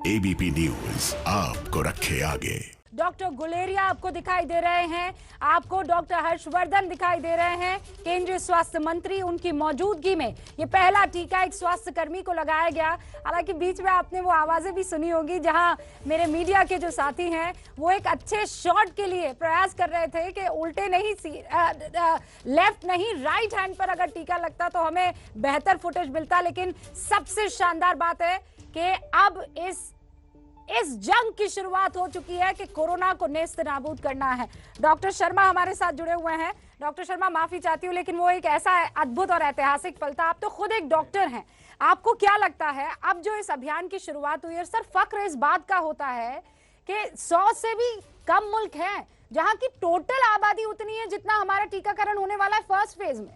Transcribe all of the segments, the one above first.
ABP news आपको रखे आगे। डॉक्टर गुलेरिया आपको दिखाई दे रहे हैं, आपको डॉक्टर हर्षवर्धन दिखाई दे रहे हैं, केंद्रीय स्वास्थ्य मंत्री, उनकी मौजूदगी में ये पहला टीका एक स्वास्थ्य कर्मी को लगाया गया। हालांकि बीच में आपने वो आवाजें भी सुनी होगी जहां मेरे मीडिया के जो साथी हैं वो एक अच्छे शॉट के लिए प्रयास कर रहे थे कि उल्टे नहीं लेफ्ट नहीं राइट हैंड पर अगर टीका लगता तो हमें बेहतर फुटेज मिलता। लेकिन सबसे शानदार बात है कि अब इस जंग की शुरुआत हो चुकी है कि कोरोना को नेस्त नाबूद करना है। डॉक्टर शर्मा हमारे साथ जुड़े हुए हैं। डॉक्टर शर्मा, माफी चाहती हूँ लेकिन वो एक ऐसा अद्भुत और ऐतिहासिक पल था। आप तो खुद एक डॉक्टर हैं, आपको क्या लगता है अब जो इस अभियान की शुरुआत हुई है, सर फख्र इस बात का होता है कि 100 से भी कम मुल्क हैं जहां की टोटल आबादी उतनी है जितना हमारा टीकाकरण होने वाला है फर्स्ट फेज में।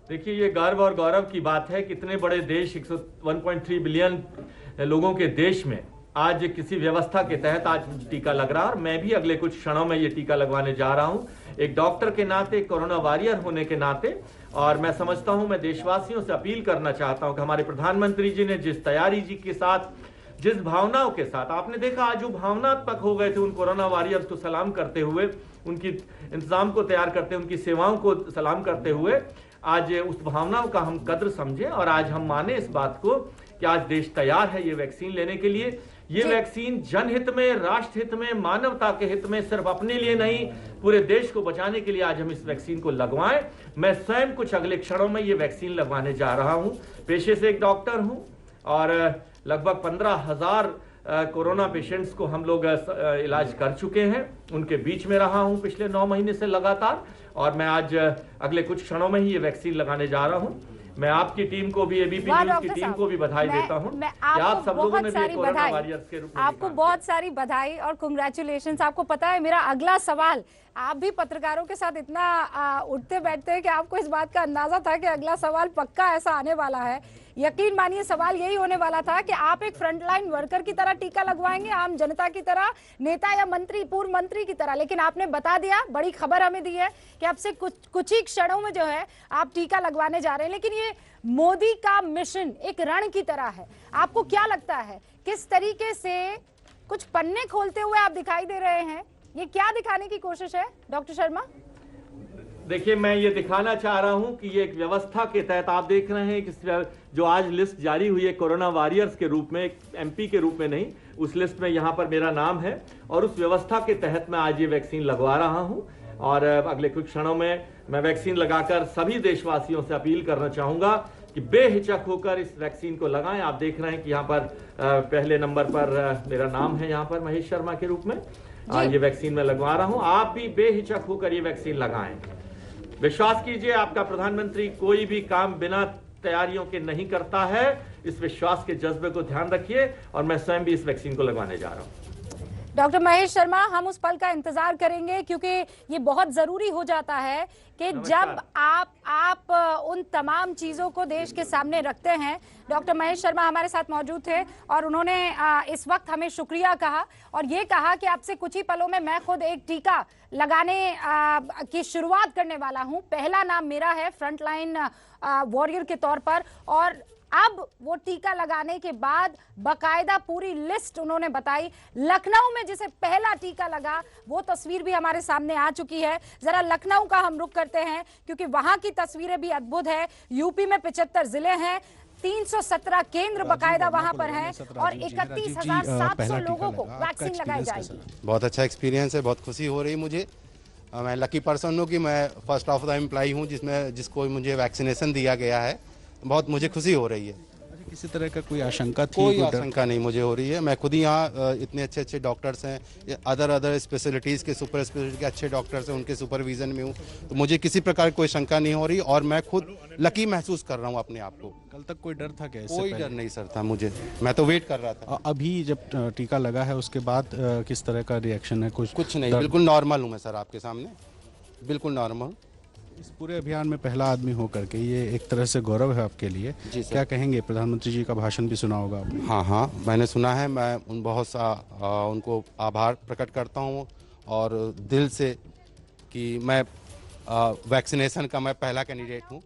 देखिए, ये गर्व और गौरव की बात है। कितने बड़े देश, 1.3 बिलियन लोगों के देश में आज किसी व्यवस्था के तहत आज टीका लग रहा है और मैं भी अगले कुछ क्षणों में ये टीका लगवाने जा रहा हूं, एक डॉक्टर के नाते, कोरोना वॉरियर होने के नाते। और मैं समझता हूं, मैं देशवासियों से अपील करना चाहता हूं कि हमारे प्रधानमंत्री जी ने जिस तैयारी जी के साथ, जिस भावनाओं के साथ, आपने देखा आज जो भावनात्मक हो गए थे उन कोरोना वॉरियर्स को सलाम करते हुए, उनकी इंतजाम को तैयार करते, उनकी सेवाओं को सलाम करते हुए, आज उस भावनाओं का हम कद्र समझें और आज हम माने इस बात को कि आज देश तैयार है ये वैक्सीन लेने के लिए। ये वैक्सीन जनहित में, राष्ट्र हित में, मानवता के हित में, सिर्फ अपने लिए नहीं पूरे देश को बचाने के लिए आज हम इस वैक्सीन को लगवाएं। मैं स्वयं कुछ अगले क्षणों में ये वैक्सीन लगवाने जा रहा हूं। पेशे से एक डॉक्टर हूं और लगभग 15,000 कोरोना पेशेंट्स को हम लोग इलाज कर चुके हैं। उनके बीच में रहा हूं पिछले 9 महीने से लगातार और मैं आज अगले कुछ क्षणों में ही ये वैक्सीन लगाने जा रहा हूं। मैं आपकी टीम को भी, एबीपी न्यूज़ की टीम को भी बधाई देता हूं कि आप सब लोगों ने भी कोरोना वॉरियर्स के रूप में आपको बहुत सारी बधाई और कांग्रेचुलेशंस। आपको पता है मेरा अगला सवाल, आप भी पत्रकारों के साथ इतना उठते बैठते हैं कि आपको इस बात का अंदाजा था कि अगला सवाल पक्का ऐसा आने वाला है। यकीन मानिए सवाल यही होने वाला था कि आप एक फ्रंटलाइन वर्कर की तरह टीका लगवाएंगे, आम जनता की तरह, नेता या मंत्री, पूर्व मंत्री की तरह। लेकिन आपने बता दिया, बड़ी खबर हमें दी है कि अब से कुछ ही क्षणों में जो है आप टीका लगवाने जा रहे हैं। लेकिन ये मोदी का मिशन एक रण की तरह है। आपको क्या लगता है किस तरीके से कुछ पन्ने खोलते हुए आप दिखाई दे रहे हैं? ये क्या दिखाने की कोशिश है डॉक्टर शर्मा? देखिए, मैं ये दिखाना चाह रहा हूं कि ये एक व्यवस्था के तहत आप देख रहे हैं कि जो आज लिस्ट जारी हुई है कोरोना वॉरियर्स के रूप में, एक एमपी के रूप में नहीं, उस लिस्ट में यहां पर मेरा नाम है और उस व्यवस्था के तहत मैं आज ये वैक्सीन लगवा रहा हूं। और अगले कुछ क्षणों में मैं वैक्सीन लगाकर सभी देशवासियों से अपील करना चाहूंगा कि बेहिचक होकर इस वैक्सीन को लगाएं। आप देख रहे हैं कि यहाँ पर पहले नंबर पर मेरा नाम है, यहाँ पर महेश शर्मा के रूप में ये वैक्सीन मैं लगवा रहा हूँ। आप भी बेहिचक होकर ये वैक्सीन लगाएं। विश्वास कीजिए, आपका प्रधानमंत्री कोई भी काम बिना तैयारियों के नहीं करता है। इस विश्वास के जज्बे को ध्यान रखिए और मैं स्वयं भी इस वैक्सीन को लगवाने जा रहा हूं। डॉक्टर महेश शर्मा, हम उस पल का इंतजार करेंगे क्योंकि ये बहुत जरूरी हो जाता है कि जब आप उन तमाम चीजों को देश के सामने रखते हैं। डॉक्टर महेश शर्मा हमारे साथ मौजूद थे और उन्होंने इस वक्त हमें शुक्रिया कहा और ये कहा कि अब से कुछ ही पलों में मैं खुद एक टीका लगाने की शुरुआत करने वाला हूं। पहला नाम मेरा है फ्रंटलाइन वॉरियर के तौर पर। और अब वो टीका लगाने के बाद बकायदा पूरी लिस्ट उन्होंने बताई। लखनऊ में जिसे पहला टीका लगा वो तस्वीर भी हमारे सामने आ चुकी है। जरा लखनऊ का हम रुख करते हैं क्योंकि वहां की तस्वीरें भी अद्भुत है। यूपी में 75 जिले हैं, 317 केंद्र बकायदा वहां पर हैं और 31,700 लोगों को वैक्सीन लगाई जाएगी। बहुत अच्छा एक्सपीरियंस है, बहुत खुशी हो रही मुझे। मैं लकी पर्सन हूँ कि मैं फर्स्ट ऑफ द एम्प्लॉई हूँ जिसको मुझे वैक्सीनेशन दिया गया है। बहुत मुझे खुशी हो रही है। किसी तरह का कोई आशंका थी? कोई आशंका नहीं मुझे हो रही है। मैं खुद ही यहाँ इतने अच्छे डॉक्टर्स हैं, अदर स्पेशलिटीज़ के, सुपर स्पेशलिटी के अच्छे डॉक्टर्स हैं, उनके सुपरविजन में हूँ, तो मुझे किसी प्रकार कोई शंका नहीं हो रही और मैं खुद लकी महसूस कर रहा हूँ अपने आप को। कल तक कोई डर था क्या? कोई डर नहीं सर था मुझे, मैं तो वेट कर रहा था। अभी जब टीका लगा है उसके बाद किस तरह का रिएक्शन है? कुछ नहीं, बिल्कुल नॉर्मल हूँ मैं सर, आपके सामने बिल्कुल नॉर्मल। इस पूरे अभियान में पहला आदमी होकर के ये एक तरह से गौरव है आपके लिए। क्या कहेंगे? प्रधानमंत्री जी का भाषण भी सुना होगा आपने। हाँ, मैंने सुना है। मैं उनको आभार प्रकट करता हूँ और दिल से कि मैं वैक्सीनेशन का मैं पहला कैंडिडेट हूँ।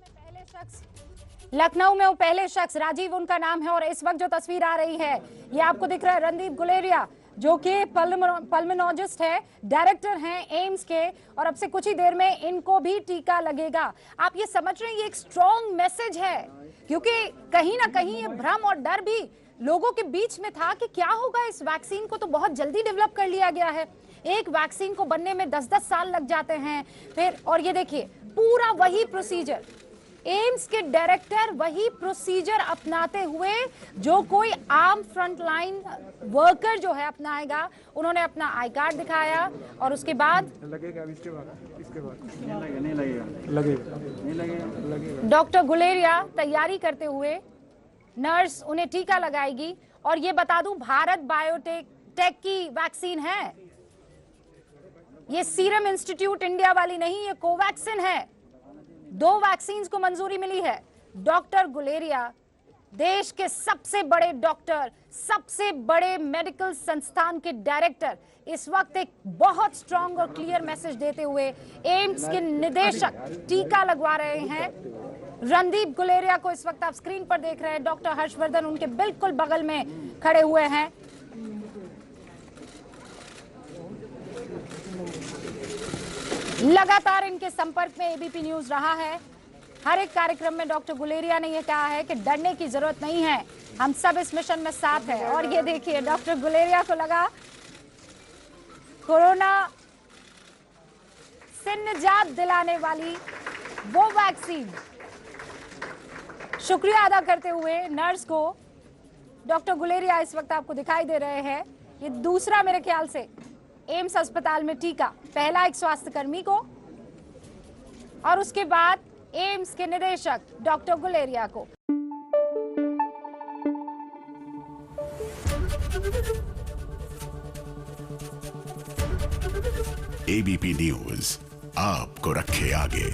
लखनऊ में वो पहले शख्स, राजीव उनका नाम है, और इस वक्त जो तस्वीर आ रही है ये आपको दिख रहा है, रणदीप गुलेरिया जो कि पल्मोनोलॉजिस्ट है, डायरेक्टर हैं एम्स के, और अब से कुछ ही देर में इनको भी टीका लगेगा। आप ये समझ रहे हैं ये एक स्ट्रॉन्ग मैसेज है, क्योंकि कहीं ना कहीं ये भ्रम और डर भी लोगों के बीच में था कि क्या होगा, इस वैक्सीन को तो बहुत जल्दी डेवलप कर लिया गया है, एक वैक्सीन को बनने में 10-10 साल लग जाते हैं फिर। और ये देखिए पूरा वही प्रोसीजर, एम्स के डायरेक्टर वही प्रोसीजर अपनाते हुए जो कोई आम फ्रंटलाइन वर्कर जो है अपनाएगा। उन्होंने अपना आई कार्ड दिखाया और उसके बाद डॉक्टर गुलेरिया तैयारी करते हुए, नर्स उन्हें टीका लगाएगी। और ये बता दूं, भारत बायोटेक की वैक्सीन है, ये सीरम इंस्टीट्यूट इंडिया वाली नहीं, ये कोवैक्सिन है। 2 वैक्सीन को मंजूरी मिली है। डॉक्टर गुलेरिया देश के सबसे बड़े डॉक्टर, सबसे बड़े मेडिकल संस्थान के डायरेक्टर, इस वक्त एक बहुत स्ट्रॉन्ग और क्लियर मैसेज देते हुए एम्स के निदेशक टीका लगवा रहे हैं। रणदीप गुलेरिया को इस वक्त आप स्क्रीन पर देख रहे हैं, डॉक्टर हर्षवर्धन उनके बिल्कुल बगल में खड़े हुए हैं। लगातार इनके संपर्क में एबीपी न्यूज रहा है। हर एक कार्यक्रम में डॉक्टर गुलेरिया ने यह कहा है कि डरने की जरूरत नहीं है, हम सब इस मिशन में साथ हैं। और ये देखिए डॉक्टर गुलेरिया को लगा कोरोना से निजात दिलाने वाली वो वैक्सीन। शुक्रिया अदा करते हुए नर्स को डॉक्टर गुलेरिया इस वक्त आपको दिखाई दे रहे हैं। ये दूसरा मेरे ख्याल से एम्स अस्पताल में टीका, पहला एक स्वास्थ्यकर्मी को और उसके बाद एम्स के निदेशक डॉक्टर गुलेरिया को। एबीपी न्यूज आपको रखे आगे।